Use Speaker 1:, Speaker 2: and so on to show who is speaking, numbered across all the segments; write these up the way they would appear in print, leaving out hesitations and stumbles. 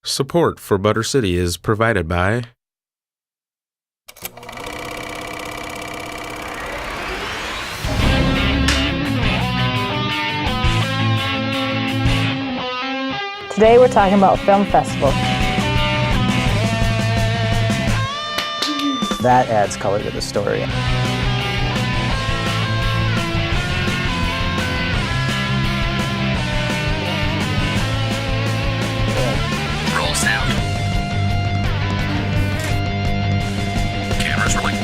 Speaker 1: Support for Butter City is provided by
Speaker 2: Today we're talking about film festival.
Speaker 3: That adds color to the story.
Speaker 4: Roll sound. Cameras rolling.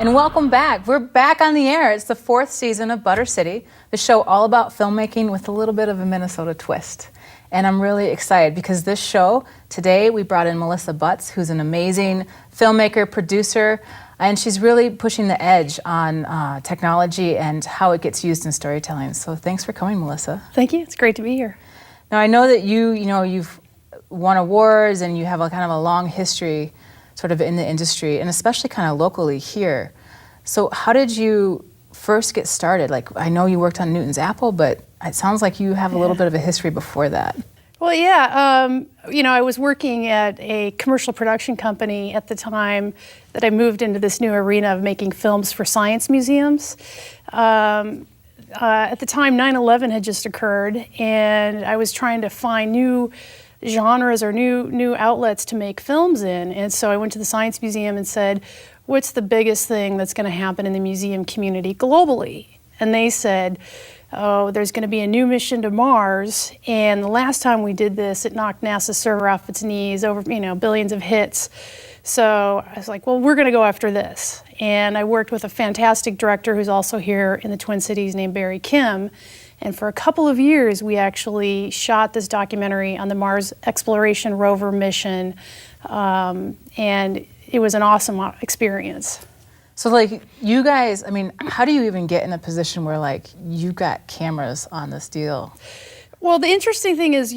Speaker 2: And welcome back. We're back on the air. It's the 4th season of Butter City, the show all about filmmaking with a little bit of a Minnesota twist. And I'm really excited because this show, today we brought in Melissa Butts, who's an amazing filmmaker, producer, and she's really pushing the edge on technology and how it gets used in storytelling. So thanks for coming, Melissa.
Speaker 5: Thank you. It's great to be here.
Speaker 2: Now I know that you've won awards and you have a kind of a long history sort of in the industry and especially kind of locally here. So how did you first get started? Like, I know you worked on Newton's Apple, but it sounds like you have a little bit of a history before that.
Speaker 5: Well, yeah, I was working at a commercial production company at the time that I moved into this new arena of making films for science museums. At the time, 9/11 had just occurred, and I was trying to find new genres or new outlets to make films in. And so I went to the Science Museum and said, what's the biggest thing that's going to happen in the museum community globally? And they said, oh, there's going to be a new mission to Mars. And the last time we did this, it knocked NASA's server off its knees, over billions of hits. So I was like, well, we're going to go after this. And I worked with a fantastic director who's also here in the Twin Cities named Barry Kim. And for a couple of years, we actually shot this documentary on the Mars exploration rover mission. And it was an awesome experience.
Speaker 2: So like you guys, I mean, how do you even get in a position where like you got cameras on this deal?
Speaker 5: Well, the interesting thing is,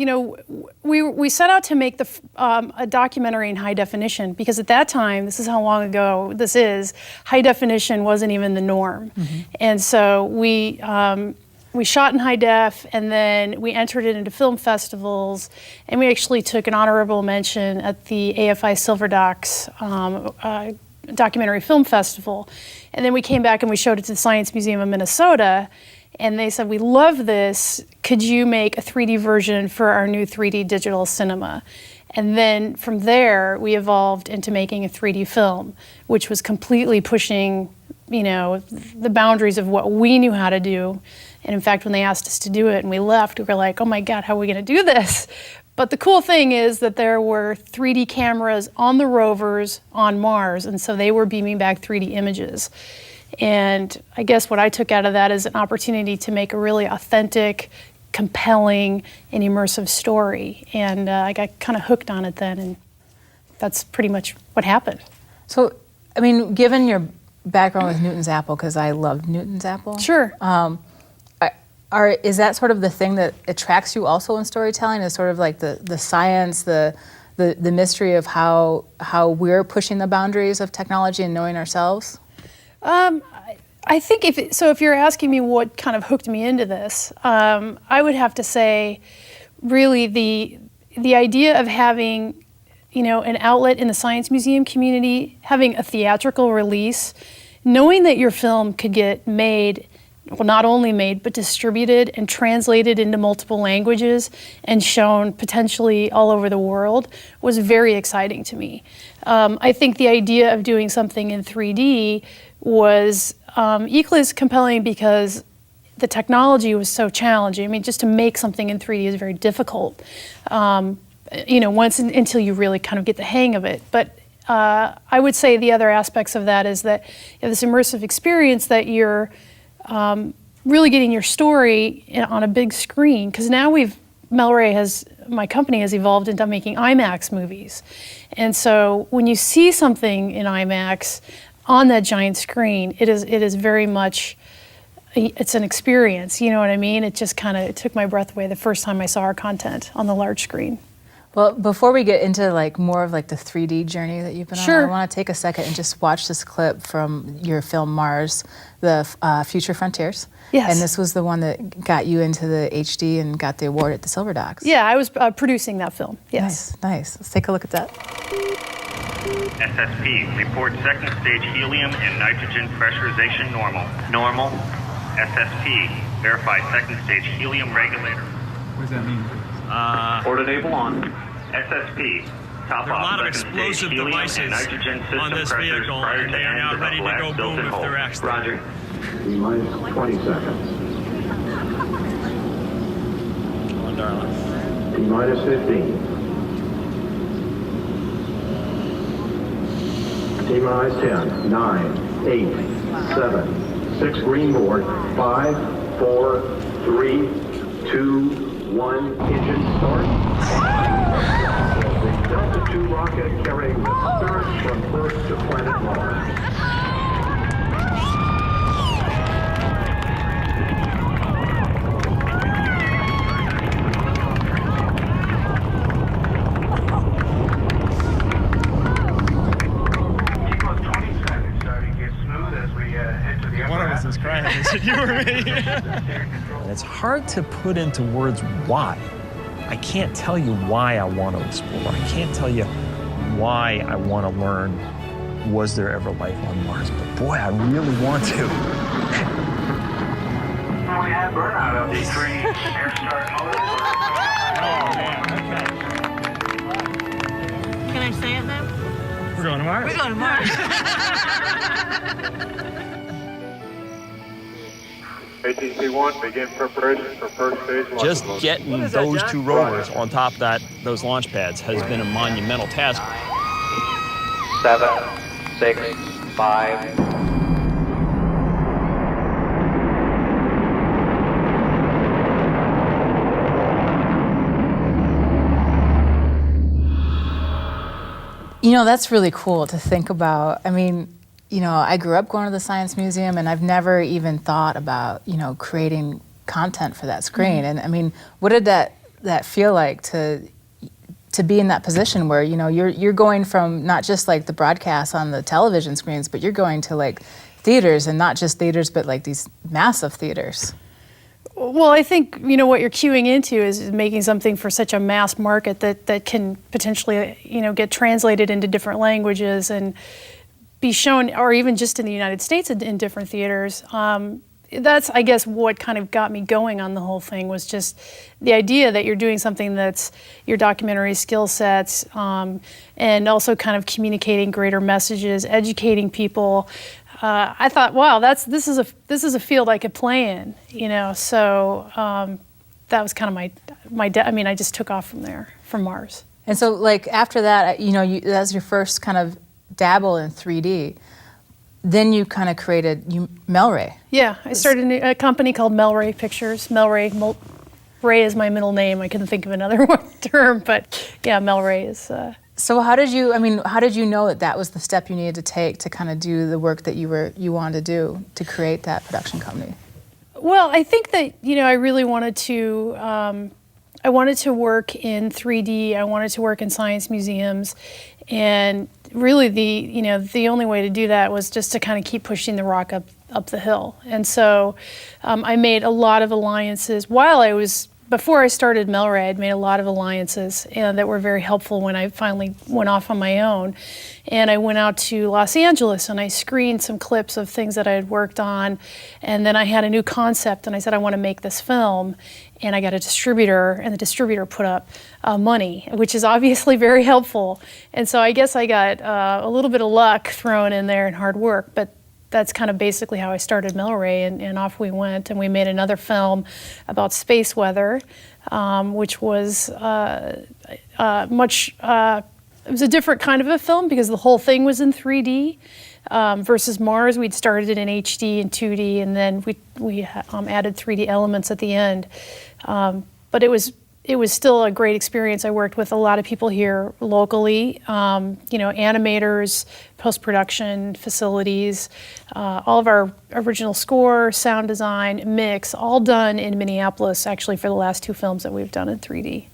Speaker 5: we set out to make a documentary in high definition because at that time, this is how long ago this is, high definition wasn't even the norm. Mm-hmm. And so we shot in high def, and then we entered it into film festivals, and we actually took an honorable mention at the AFI Silver Docs Documentary Film Festival. And then we came back and we showed it to the Science Museum of Minnesota, and they said, we love this. Could you make a 3D version for our new 3D digital cinema? And then from there, we evolved into making a 3D film, which was completely pushing, the boundaries of what we knew how to do. And in fact, when they asked us to do it and we left, we were like, oh my God, how are we going to do this? But the cool thing is that there were 3D cameras on the rovers on Mars, and so they were beaming back 3D images. And I guess what I took out of that is an opportunity to make a really authentic, compelling, and immersive story. And I got kind of hooked on it then, and that's pretty much what happened.
Speaker 2: So, I mean, given your background with Newton's Apple, because I loved Newton's Apple.
Speaker 5: Sure.
Speaker 2: Is that sort of the thing that attracts you also in storytelling? Is sort of like the science, the mystery of how we're pushing the boundaries of technology and knowing ourselves?
Speaker 5: I think if you're asking me what kind of hooked me into this, I would have to say, really the idea of having, an outlet in the science museum community, having a theatrical release, knowing that your film could get made. Well, not only made, but distributed and translated into multiple languages and shown potentially all over the world was very exciting to me. I think the idea of doing something in 3D was equally as compelling because the technology was so challenging. I mean, just to make something in 3D is very difficult, until you really kind of get the hang of it. But I would say the other aspects of that is that you have this immersive experience that you're really getting your story on a big screen, because now my company has evolved into making IMAX movies. And so when you see something in IMAX on that giant screen, it is very much, it's an experience, you know what I mean? It just it took my breath away the first time I saw our content on the large screen.
Speaker 2: Well, before we get into like more of like the 3D journey that you've been
Speaker 5: Sure.
Speaker 2: on, I want to take a second and just watch this clip from your film Mars, the Future Frontiers.
Speaker 5: Yes.
Speaker 2: And this was the one that got you into the HD and got the award at the Silver Docs.
Speaker 5: Yeah, I was producing that film. Yes.
Speaker 2: Nice. Let's take a look at that.
Speaker 6: SSP, report second stage helium and nitrogen pressurization normal. Normal. SSP, verify second stage helium regulator.
Speaker 7: What does that mean?
Speaker 6: Port enable on. SSP, top
Speaker 8: There are a
Speaker 6: off
Speaker 8: lot of
Speaker 6: second stage
Speaker 8: explosive
Speaker 6: helium
Speaker 8: devices
Speaker 6: and nitrogen system
Speaker 8: on this
Speaker 6: pressures
Speaker 8: vehicle,
Speaker 6: prior
Speaker 8: and
Speaker 6: to
Speaker 8: they are
Speaker 6: end
Speaker 8: now
Speaker 6: of
Speaker 8: ready to
Speaker 6: blast
Speaker 8: go
Speaker 6: built-in
Speaker 8: boom if
Speaker 6: hole.
Speaker 8: they're accident.
Speaker 6: Roger.
Speaker 9: T-minus 20 seconds.
Speaker 8: Come on, darling.
Speaker 9: T-minus 15. T-minus 10, 9, 8, 7, 6 green board, 5, 4, 3, 2, 1, engine start. The Delta II rocket carrying the Spirit from Earth to planet Mars.
Speaker 8: One of us is crying. Is it you or me?
Speaker 10: And it's hard to put into words why. I can't tell you why I want to explore. I can't tell you why I want to learn, was there ever life on Mars? But boy, I really want to.
Speaker 6: We have burnout of the three air start motors.
Speaker 11: Can I say it now?
Speaker 8: We're going to Mars.
Speaker 11: We're going to Mars.
Speaker 9: ATC-1, begin preparation for first stage launch.
Speaker 10: Just getting those two rovers on top of those launch pads has been a monumental task.
Speaker 3: 7, 6, 5.
Speaker 2: You know, that's really cool to think about. I mean, you know, I grew up going to the Science Museum, and I've never even thought about, you know, creating content for that screen. And I mean, what did that feel like to be in that position where, you know, you're going from not just like the broadcast on the television screens, but you're going to like theaters, and not just theaters, but like these massive theaters.
Speaker 5: Well, I think, you know, what you're queuing into is making something for such a mass market that can potentially, you know, get translated into different languages and be shown, or even just in the United States in different theaters. That's, I guess, what kind of got me going on the whole thing, was just the idea that you're doing something that's your documentary skill sets, and also kind of communicating greater messages, educating people. I thought, wow, this is a field I could play in, you know. So that was kind of I mean, I just took off from there, from Mars.
Speaker 2: And so, like, after that, you know, that's your first kind of dabble in 3D. Then you kind of created Melrae.
Speaker 5: Yeah, I started a company called Melrae Pictures. Melrae is my middle name. I couldn't think of another term, but yeah, Melrae is.
Speaker 2: So how did you know that was the step you needed to take to kind of do the work that you wanted to do to create that production company?
Speaker 5: Well, I think that, you know, I really wanted to. I wanted to work in 3D. I wanted to work in science museums, and really the only way to do that was just to kind of keep pushing the rock up the hill. And so I made a lot of alliances before I started Melrae. I'd made a lot of alliances that were very helpful when I finally went off on my own. And I went out to Los Angeles and I screened some clips of things that I had worked on. And then I had a new concept and I said, I want to make this film. And I got a distributor, and the distributor put up money, which is obviously very helpful. And so I guess I got a little bit of luck thrown in there and hard work, but that's kind of basically how I started Melrae, and off we went. And we made another film about space weather, which was it was a different kind of a film because the whole thing was in 3D. Versus Mars, we'd started it in HD and 2D, and then we added 3D elements at the end. But it was still a great experience. I worked with a lot of people here locally, you know, animators, post-production facilities, all of our original score, sound design, mix, all done in Minneapolis, actually, for the last two films that we've done in 3D.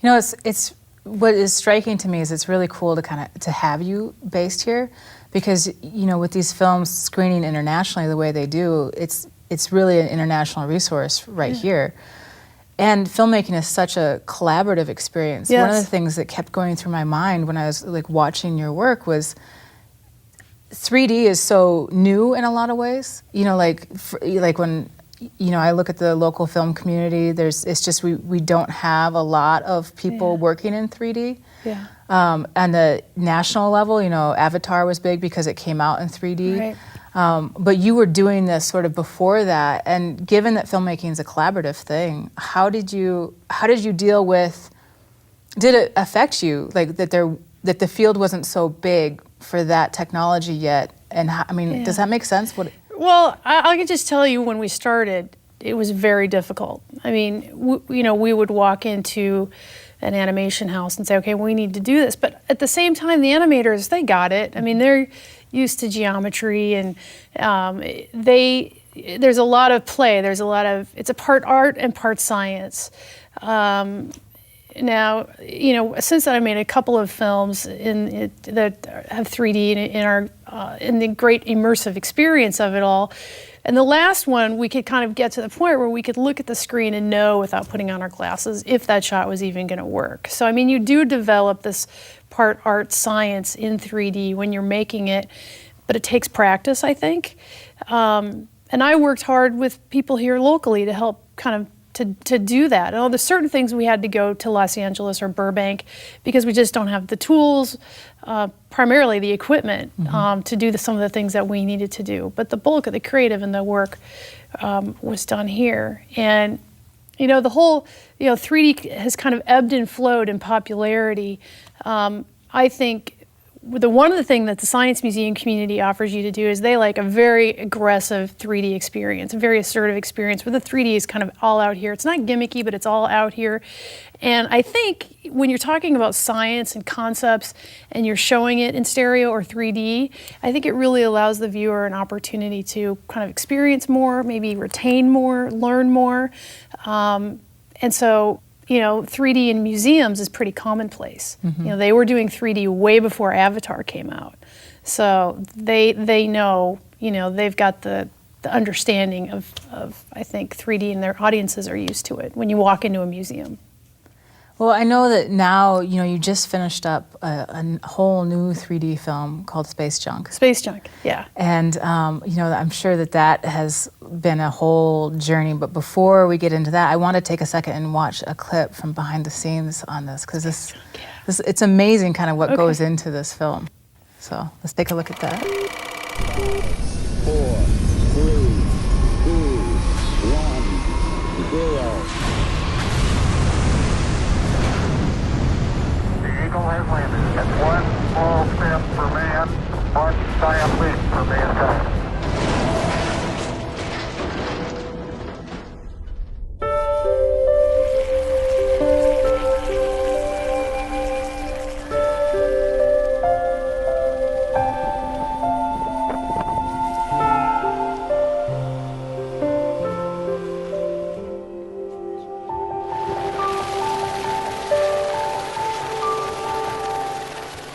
Speaker 2: You know, it's what is striking to me is it's really cool to have you based here, because with these films screening internationally the way they do, it's really an international resource right here. And filmmaking is such a collaborative experience.
Speaker 5: Yes.
Speaker 2: One of the things that kept going through my mind when I was like watching your work was 3D is so new in a lot of ways. Like when I look at the local film community, it's just we don't have a lot of people working in 3D.
Speaker 5: Yeah.
Speaker 2: On the national level, Avatar was big because it came out in 3D.
Speaker 5: Right.
Speaker 2: But you were doing this sort of before that, and given that filmmaking is a collaborative thing, how did you deal with? Did it affect you, like that the field wasn't so big for that technology yet? And does that make sense?
Speaker 5: Well, I can just tell you, when we started, it was very difficult. I mean, we would walk into an animation house and say, okay, we need to do this. But at the same time, the animators, they got it. I mean, they're used to geometry, and there's a lot of play. It's a part art and part science. Now, since then I made a couple of films that have 3D in the great immersive experience of it all. And the last one, we could kind of get to the point where we could look at the screen and know, without putting on our glasses, if that shot was even going to work. So, I mean, you do develop this part art science in 3D when you're making it, but it takes practice, I think. And I worked hard with people here locally to help kind of to do that. And there's certain things we had to go to Los Angeles or Burbank because we just don't have the tools, primarily the equipment, to do some of the things that we needed to do. But the bulk of the creative and the work was done here. And the whole 3D has kind of ebbed and flowed in popularity. I think one of the things that the Science Museum community offers you to do is they like a very aggressive 3D experience, a very assertive experience where the 3D is kind of all out here. It's not gimmicky, but it's all out here. And I think when you're talking about science and concepts and you're showing it in stereo or 3D, I think it really allows the viewer an opportunity to kind of experience more, maybe retain more, learn more. And so 3D in museums is pretty commonplace. They were doing 3D way before Avatar came out. So they know, they've got the understanding of, I think, 3D, and their audiences are used to it when you walk into a museum.
Speaker 2: Well, I know that now, you just finished up a whole new 3D film called Space Junk.
Speaker 5: Space Junk, yeah.
Speaker 2: And, I'm sure that has been a whole journey. But before we get into that, I want to take a second and watch a clip from behind the scenes on this, because it's amazing kind of what goes into this film. So let's take a look at that.
Speaker 7: 4, 3, 2, 1, 0.
Speaker 9: Has landed. That's one small step for man, one giant leap for mankind.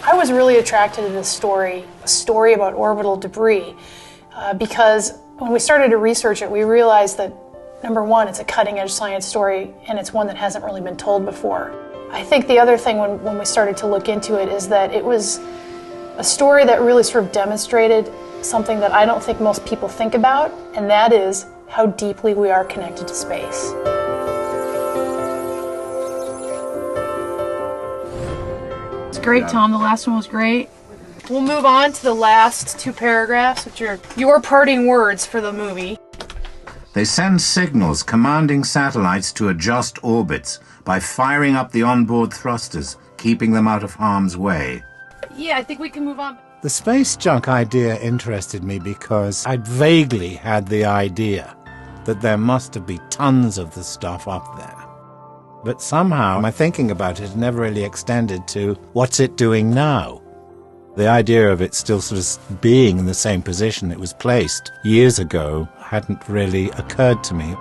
Speaker 5: I was really attracted to this story, a story about orbital debris, because when we started to research it, we realized that, number one, it's a cutting-edge science story, and it's one that hasn't really been told before. I think the other thing when we started to look into it is that it was a story that really sort of demonstrated something that I don't think most people think about, and that is how deeply we are connected to space. Great, Tom. The last one was great. We'll move on to the last two paragraphs, which are your parting words for the movie.
Speaker 11: They send signals commanding satellites to adjust orbits by firing up the onboard thrusters, keeping them out of harm's way.
Speaker 5: Yeah, I think we can move on.
Speaker 12: The space junk idea interested me because I'd vaguely had the idea that there must have been tons of the stuff up there. But somehow my thinking about it never really extended to what's it doing now. The idea of it still sort of being in the same position it was placed years ago hadn't really occurred to me.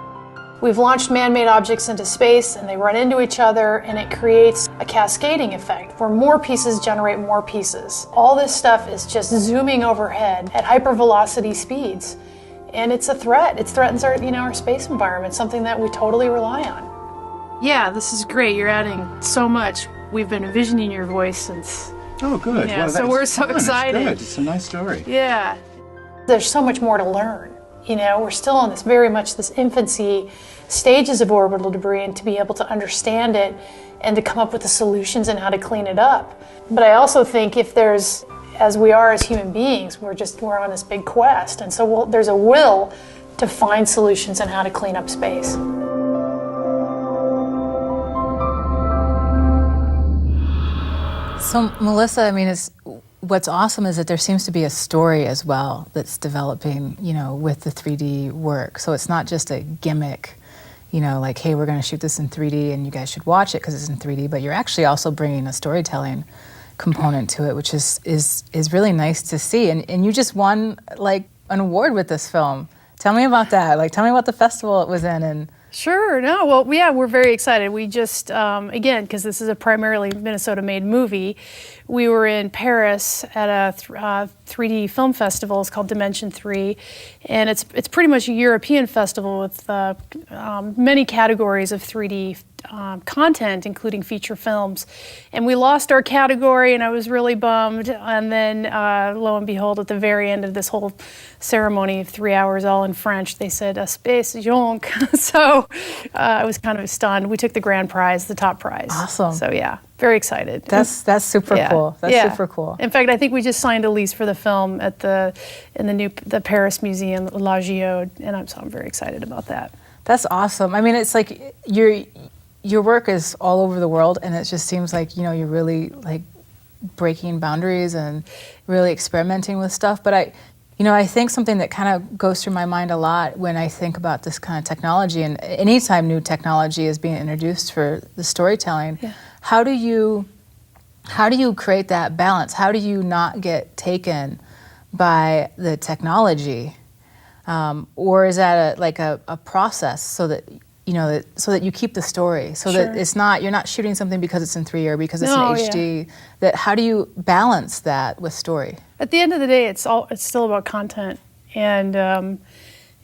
Speaker 5: We've launched man-made objects into space and they run into each other and it creates a cascading effect where more pieces generate more pieces. All this stuff is just zooming overhead at hypervelocity speeds. And it's a threat. It threatens our, our space environment, something that we totally rely on. Yeah, this is great. You're adding so much. We've been envisioning your voice since...
Speaker 12: Oh, good.
Speaker 5: Yeah, so we're so excited.
Speaker 12: It's good. It's a nice story.
Speaker 5: Yeah. There's so much more to learn. We're still in very much this infancy stages of orbital debris, and to be able to understand it and to come up with the solutions and how to clean it up. But I also think if there's, as we are as human beings, we're on this big quest, and so there's a will to find solutions on how to clean up space.
Speaker 2: So, Melissa, what's awesome is that there seems to be a story as well that's developing, with the 3D work. So it's not just a gimmick, like, hey, we're going to shoot this in 3D and you guys should watch it because it's in 3D, but you're actually also bringing a storytelling component to it, which is really nice to see. And you just won, an award with this film. Tell me about that. Tell me about the festival it was in and...
Speaker 5: Sure. No. Well, yeah, we're very excited. We just, again, because this is a primarily Minnesota-made movie, we were in Paris at a 3D film festival. It's called Dimension 3, and it's pretty much a European festival with many categories of 3D content, including feature films. And we lost our category, and I was really bummed. And then, lo and behold, at the very end of this whole ceremony of 3 hours, all in French, they said, "Space Jonk." So I was kind of stunned. We took the grand prize, the top prize.
Speaker 2: Awesome.
Speaker 5: So yeah, very excited.
Speaker 2: That's super cool. That's super cool.
Speaker 5: In fact, I think we just signed a lease for the film at the Paris Museum, La Géode, and I'm very excited about that.
Speaker 2: That's awesome. It's like your work is all over the world, and it just seems like you're really breaking boundaries and really experimenting with stuff. But I think something that kind of goes through my mind a lot when I think about this kind of technology, and anytime new technology is being introduced for the storytelling, how do you create that balance? How do you not get taken by the technology, or is that a process so that so that you keep the story, so that you're not shooting something because it's in 3D or because it's in HD. That how do you balance that with story?
Speaker 5: At the end of the day, it's still about content, and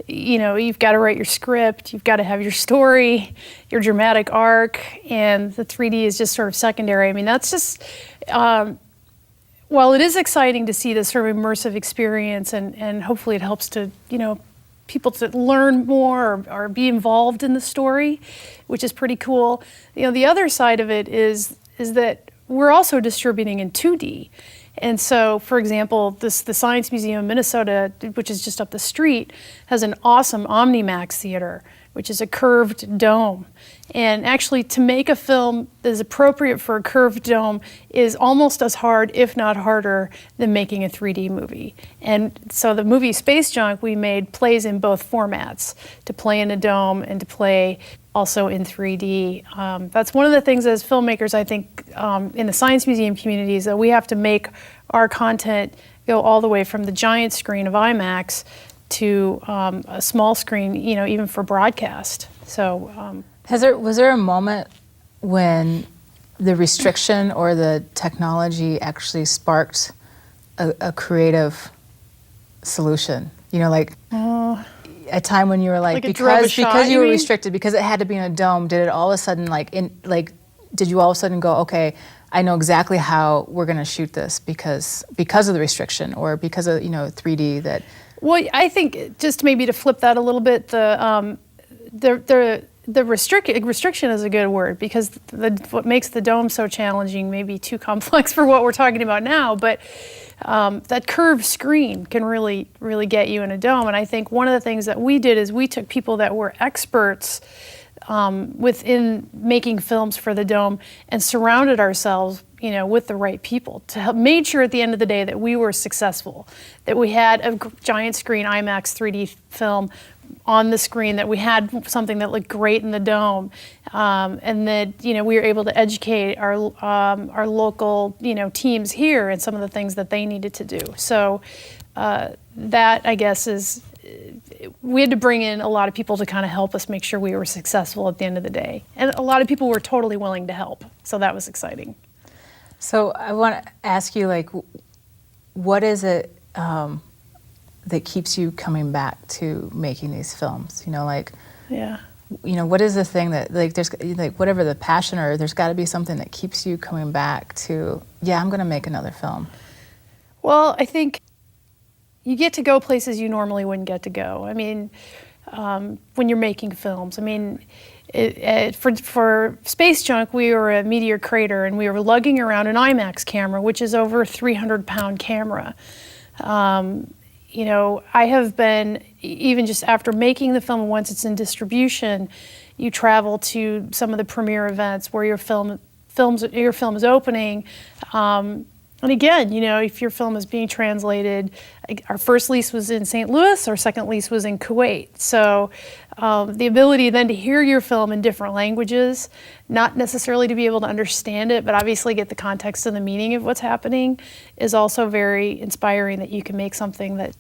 Speaker 5: you've got to write your script, you've got to have your story, your dramatic arc, and the 3D is just sort of secondary. That's just while it is exciting to see this sort of immersive experience, and hopefully it helps to people to learn more or be involved in the story, which is pretty cool. The other side of it is that we're also distributing in 2D. And so, for example, the Science Museum of Minnesota, which is just up the street, has an awesome IMAX theater, which is a curved dome. And actually, to make a film that is appropriate for a curved dome is almost as hard, if not harder, than making a 3D movie. And so the movie Space Junk we made plays in both formats, to play in a dome and to play also in 3D. That's one of the things as filmmakers, I think, in the Science Museum community is that we have to make our content go all the way from the giant screen of IMAX to a small screen, even for broadcast. So,
Speaker 2: was there a moment when the restriction or the technology actually sparked a creative solution? A time when you were because you were restricted, because it had to be in a dome, did it all of a sudden did you all of a sudden go, okay, I know exactly how we're going to shoot this because of the restriction or because of 3D that.
Speaker 5: Well, I think just maybe to flip that a little bit, the restriction is a good word, because what makes the dome so challenging may be too complex for what we're talking about now, but that curved screen can really, really get you in a dome. And I think one of the things that we did is we took people that were experts within making films for the dome and surrounded ourselves with the right people to help, made sure at the end of the day that we were successful, that we had a giant screen IMAX 3D film on the screen, that we had something that looked great in the dome, and that we were able to educate our local teams here and some of the things that they needed to do. So that, I guess, is we had to bring in a lot of people to kind of help us make sure we were successful at the end of the day. And a lot of people were totally willing to help. So that was exciting.
Speaker 2: So I want to ask you, like, what is it that keeps you coming back to making these films? You know, like,
Speaker 5: yeah.
Speaker 2: You know, what is the thing that, like, there's, like, whatever the passion, or there's got to be something that keeps you coming back to, yeah, I'm going to make another film.
Speaker 5: Well, I think you get to go places you normally wouldn't get to go. I mean, when you're making films, I mean, for Space Junk, we were a meteor crater, and we were lugging around an IMAX camera, which is over a 300-pound camera. You know, I have been, even just after making the film, once it's in distribution, you travel to some of the premiere events where your film is opening. And again, you know, if your film is being translated, our first lease was in St. Louis, our second lease was in Kuwait. So the ability then to hear your film in different languages, not necessarily to be able to understand it, but obviously get the context and the meaning of what's happening, is also very inspiring, that you can make something that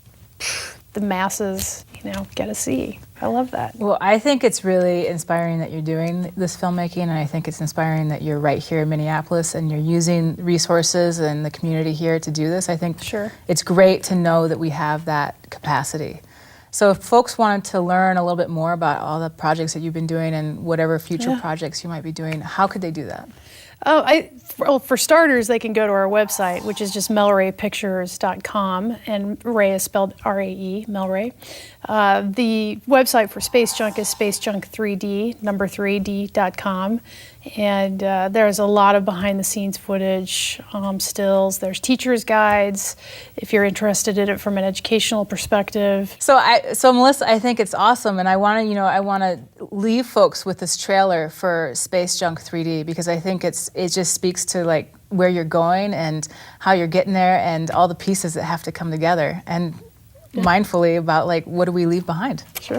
Speaker 5: the masses, you know, get to see. I love that.
Speaker 2: Well, I think it's really inspiring that you're doing this filmmaking, and I think it's inspiring that you're right here in Minneapolis and you're using resources and the community here to do this. I think it's great to know that we have that capacity. So if folks wanted to learn a little bit more about all the projects that you've been doing and whatever future projects you might be doing, how could they do that?
Speaker 5: Well, for starters, they can go to our website, which is just melraepictures.com, and Ray is spelled R-A-E, Melrae. The website for Space Junk is spacejunk3D, number 3D.com, and there's a lot of behind-the-scenes footage, stills. There's teachers' guides, if you're interested in it from an educational perspective.
Speaker 2: So Melissa, I think it's awesome, and I want to leave folks with this trailer for Space Junk 3D, because I think it just speaks to, like, where you're going and how you're getting there and all the pieces that have to come together, and mindfully about, like, what do we leave behind?
Speaker 5: Sure.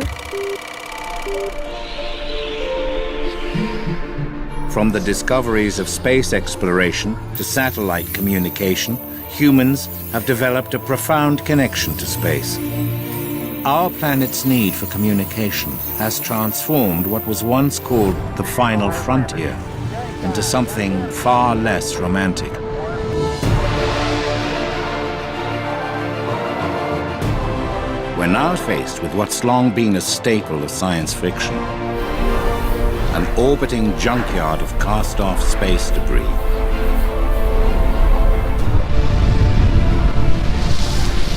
Speaker 11: From the discoveries of space exploration to satellite communication, humans have developed a profound connection to space. Our planet's need for communication has transformed what was once called the final frontier into something far less romantic. We're now faced with what's long been a staple of science fiction: an orbiting junkyard of cast-off space debris.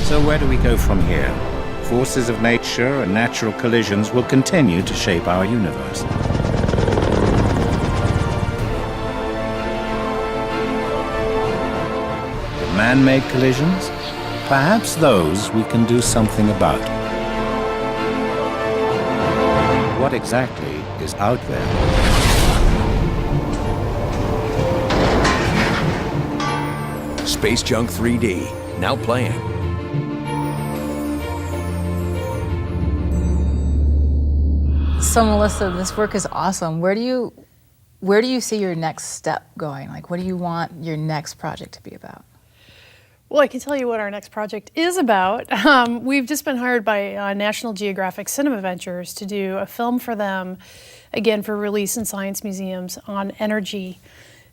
Speaker 11: So where do we go from here? Forces of nature and natural collisions will continue to shape our universe. Man-made collisions? Perhaps those we can do something about. What exactly is out there?
Speaker 4: Space Junk 3D, now playing.
Speaker 2: So Melissa, this work is awesome. Where do you see your next step going? Like, what do you want your next project to be about?
Speaker 5: Well, I can tell you what our next project is about. We've just been hired by National Geographic Cinema Ventures to do a film for them, again, for release in science museums, on energy.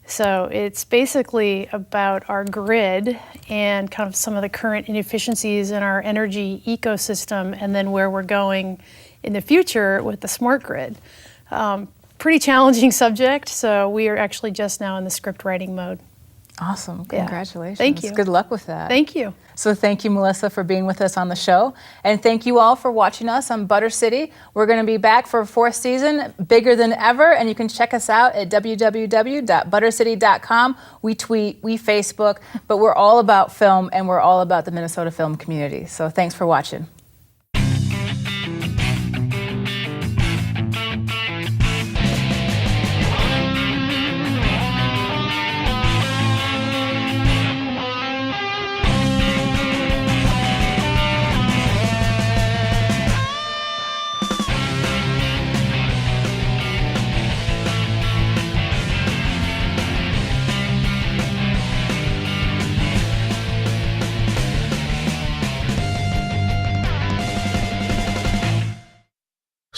Speaker 5: So it's basically about our grid and kind of some of the current inefficiencies in our energy ecosystem, and then where we're going in the future with the smart grid. Pretty challenging subject, so we are actually just now in the script writing mode.
Speaker 2: Awesome. Congratulations.
Speaker 5: Thank you.
Speaker 2: Good luck with that.
Speaker 5: Thank you.
Speaker 2: So thank you, Melissa, for being with us on the show. And thank you all for watching us on Butter City. We're going to be back for a 4th season, bigger than ever. And you can check us out at www.buttercity.com. We tweet, we Facebook, but we're all about film, and we're all about the Minnesota film community. So thanks for watching.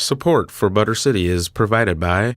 Speaker 1: Support for Butter City is provided by